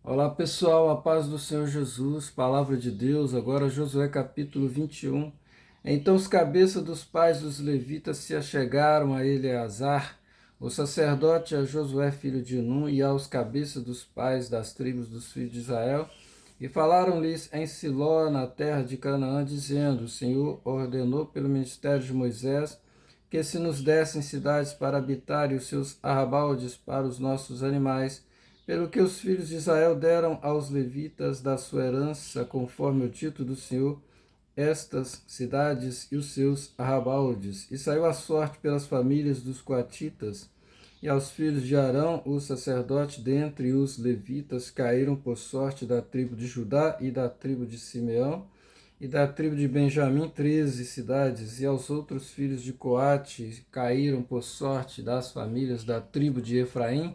Olá pessoal, a paz do Senhor Jesus, palavra de Deus, agora Josué capítulo 21. Então os cabeças dos pais dos levitas se achegaram a Eleazar, o sacerdote, a Josué filho de Nun, e aos cabeças dos pais das tribos dos filhos de Israel, e falaram-lhes em Siló, na terra de Canaã, dizendo: O Senhor ordenou pelo ministério de Moisés que se nos dessem cidades para habitar e os seus arrabaldes para os nossos animais, pelo que os filhos de Israel deram aos levitas da sua herança, conforme o título do Senhor, estas cidades e os seus arrabaldes. E saiu a sorte pelas famílias dos coatitas, e aos filhos de Arão, o sacerdote, dentre os levitas, caíram por sorte da tribo de Judá e da tribo de Simeão, e da tribo de Benjamim 13 cidades, e aos outros filhos de Coate caíram por sorte das famílias da tribo de Efraim,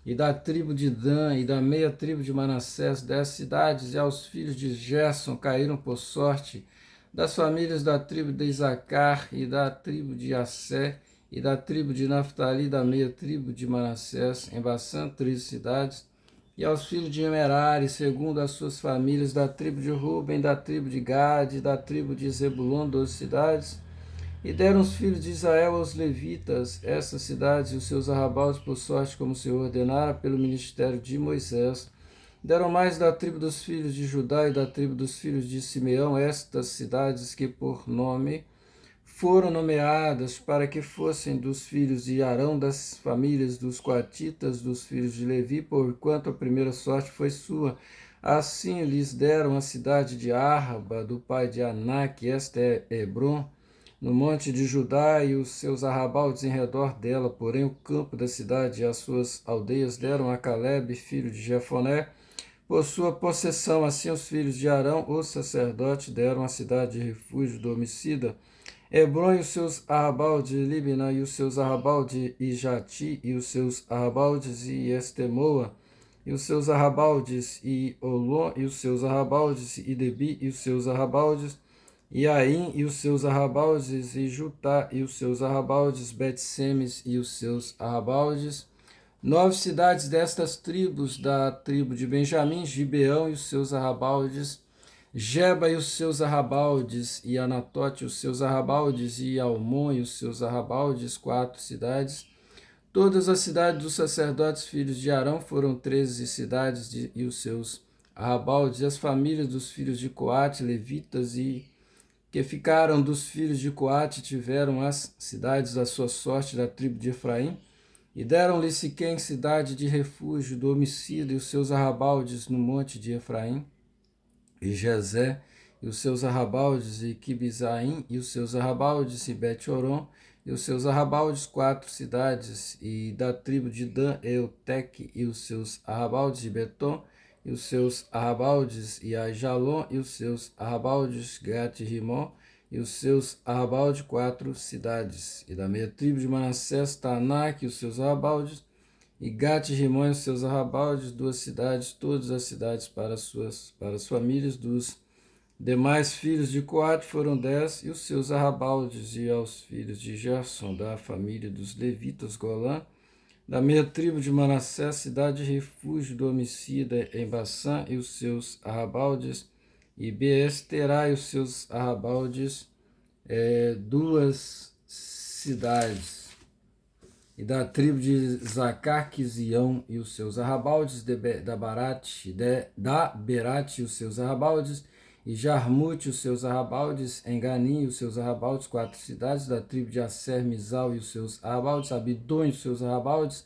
e da tribo de Dan, e da meia tribo de Manassés 10 cidades, e aos filhos de Gerson caíram por sorte das famílias da tribo de Isacar, e da tribo de Assé, e da tribo de Naftali, da meia tribo de Manassés, em Bassã 13 cidades, e aos filhos de Merari, segundo as suas famílias, da tribo de Ruben, da tribo de Gade, da tribo de Zebulon 12 cidades, e deram os filhos de Israel aos levitas essas cidades e os seus arrabaldes por sorte, como o Senhor ordenara pelo ministério de Moisés. Deram mais da tribo dos filhos de Judá e da tribo dos filhos de Simeão estas cidades que por nome foram nomeadas para que fossem dos filhos de Arão, das famílias dos coatitas, dos filhos de Levi, porquanto a primeira sorte foi sua. Assim lhes deram a cidade de Arba, do pai de Anak, esta é Hebron, no monte de Judá, e os seus arrabaldes em redor dela, porém o campo da cidade e as suas aldeias deram a Calebe, filho de Jefoné, por sua possessão. Assim os filhos de Arão, o sacerdote, deram a cidade de refúgio do homicida, Hebron e os seus arrabaldes, Libna e os seus arrabaldes, e Jati e os seus arrabaldes, e Estemoa e os seus arrabaldes, e Olom e os seus arrabaldes, e Debi e os seus arrabaldes, e Aim e os seus arrabaldes, e Jutá e os seus arrabaldes, Bet-Semes e os seus arrabaldes. 9 cidades destas tribos, da tribo de Benjamim, Gibeão e os seus arrabaldes, Geba e os seus arrabaldes, e Anatote e os seus arrabaldes, e Almon e os seus arrabaldes, 4 cidades. Todas as cidades dos sacerdotes filhos de Arão foram 13 cidades e os seus arrabaldes, e as famílias dos filhos de Coate, levitas, e que ficaram dos filhos de Coate, tiveram as cidades da sua sorte da tribo de Efraim, e deram-lhe Siquém, cidade de refúgio do homicida, e os seus arrabaldes no monte de Efraim, e Jezé, e os seus arrabaldes, e Quibizaim, e os seus arrabaldes, e Bet-Horon, e os seus arrabaldes, 4 cidades, e da tribo de Dan, Eutec, e os seus arrabaldes, e Betom, e os seus arrabaldes, e Aijalon, e os seus arrabaldes, Gat-Rimon, e os seus arrabaldes, 4 cidades, e da meia tribo de Manassés, Tanak, e os seus arrabaldes, e Gat-Rimon e os seus arrabaldes, 2 cidades, todas as cidades para as famílias dos demais filhos de Coate foram 10, e os seus arrabaldes, e aos filhos de Gerson, da família dos levitas, Golã, da meia tribo de Manassés, cidade de refúgio do homicida em Bassã, e os seus arrabaldes, e Beesterá e os seus arrabaldes, 2 cidades, e da tribo de Zacar, Quizião e os seus arrabaldes, da Barate, da Berate e os seus arrabaldes, e Jarmute e os seus arrabaldes, Enganim e os seus arrabaldes, 4 cidades, da tribo de Asser, Mizal e os seus arrabaldes, Abidom e os seus arrabaldes,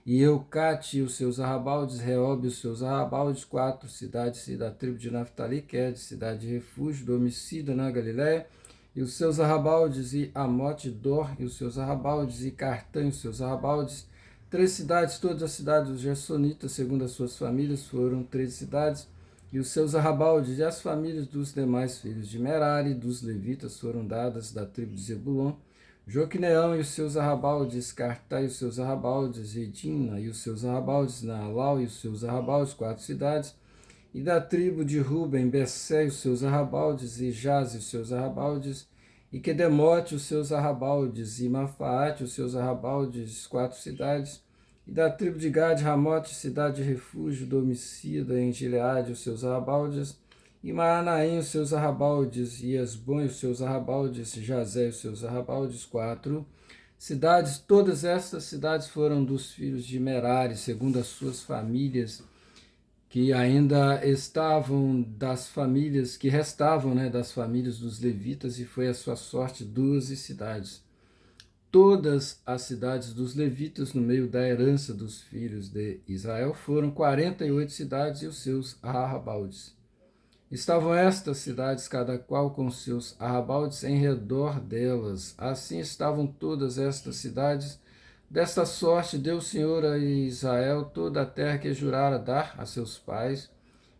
e Eucate e os seus arrabaldes, Reob e os seus arrabaldes, 4 cidades, e da tribo de Naftali, que é de cidade de refúgio do homicida na Galiléia, e os seus arrabaldes, e Amote, Dor e os seus arrabaldes, e Cartã e os seus arrabaldes, 3 cidades, todas as cidades dos Gersonitas, segundo as suas famílias, foram 13 cidades, e os seus arrabaldes, e as famílias dos demais filhos de Merari, dos levitas, foram dadas da tribo de Zebulon, Joquineão e os seus arrabaldes, Cartá e os seus arrabaldes, e Dina e os seus arrabaldes, Naalau e os seus arrabaldes, 4 cidades, e da tribo de Ruben, Bessé e os seus arrabaldes, e Jaz e os seus arrabaldes, e Quedemote os seus arrabaldes, e Mafaate os seus arrabaldes, 4 cidades, E da tribo de Gade, Ramote, cidade de refúgio do homicida, em Gileade, os seus arrabaldes, e Maanaim, os seus arrabaldes, e Esbom, os seus arrabaldes, Jazé, os seus arrabaldes, 4 cidades. Todas estas cidades foram dos filhos de Merari, segundo as suas famílias, que ainda estavam das famílias, que restavam, né, das famílias dos levitas, e foi a sua sorte 12 cidades. Todas as cidades dos levitas no meio da herança dos filhos de Israel foram 48 cidades e os seus arrabaldes. Estavam estas cidades, cada qual com seus arrabaldes em redor delas. Assim estavam todas estas cidades. Desta sorte deu o Senhor a Israel toda a terra que jurara dar a seus pais,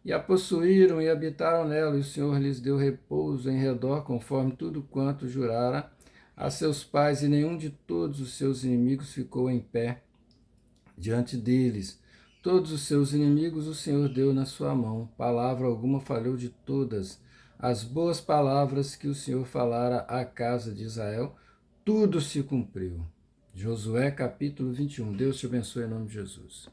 e a possuíram e habitaram nela, e o Senhor lhes deu repouso em redor, conforme tudo quanto jurara a seus pais, e nenhum de todos os seus inimigos ficou em pé diante deles. Todos os seus inimigos o Senhor deu na sua mão. Palavra alguma falhou de todas as boas palavras que o Senhor falara à casa de Israel. Tudo se cumpriu. Josué capítulo 21. Deus te abençoe em nome de Jesus.